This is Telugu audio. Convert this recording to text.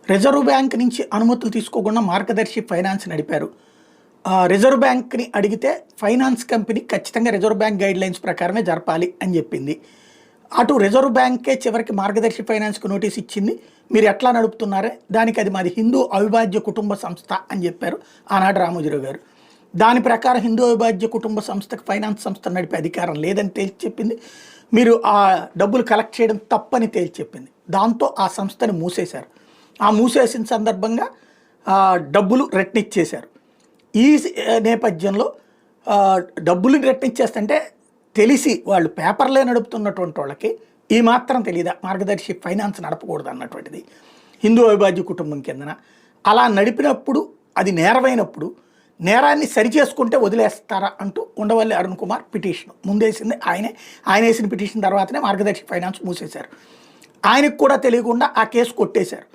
రిజర్వ్ బ్యాంక్ నుంచి అనుమతులు తీసుకోకుండా మార్గదర్శి ఫైనాన్స్ నడిపారు. రిజర్వ్ బ్యాంక్‌ని అడిగితే ఫైనాన్స్ కంపెనీ ఖచ్చితంగా రిజర్వ్ బ్యాంక్ గైడ్‌లైన్స్ ప్రకారమే జరపాలి అని చెప్పింది. అటు రిజర్వ్ బ్యాంకే చివరికి మార్గదర్శి ఫైనాన్స్‌కి నోటీస్ ఇచ్చింది. మీరు ఎట్లా నడుపుతున్నారే దానికి అది మాది హిందూ అవిభాజ్య కుటుంబ సంస్థ అని చెప్పారు ఆనాడు రామోజీరావు గారు. దాని ప్రకారం హిందూ అవిభాజ్య కుటుంబ సంస్థకు ఫైనాన్స్ సంస్థ నడిపే అధికారం లేదని తేల్చి చెప్పింది. మీరు ఆ డబ్బులు కలెక్ట్ చేయడం తప్పని తేల్చి చెప్పింది. దాంతో ఆ సంస్థని మూసేశారు. ఆ మూసేసిన సందర్భంగా డబ్బులు రెట్టిచ్చేశారు. ఈ నేపథ్యంలో డబ్బులు రెట్టిచ్చేస్తుంటే తెలిసి వాళ్ళు పేపర్లే నడుపుతున్నటువంటి వాళ్ళకి ఈ మాత్రం తెలియదా మార్గదర్శి ఫైనాన్స్ నడపకూడదు అన్నటువంటిది హిందూ అవిభాజ్య కుటుంబం కిందన. అలా నడిపినప్పుడు అది నేరమైనప్పుడు నేరాన్ని సరిచేసుకుంటే వదిలేస్తారా అంటూ ఉండవల్లి అరుణ్ కుమార్ పిటిషన్ ముందేసింది ఆయనే. ఆయన వేసిన పిటిషన్ తర్వాతనే మార్గదర్శి ఫైనాన్స్ మూసేశారు. ఆయనకు కూడా తెలియకుండా ఆ కేసు కొట్టేశారు.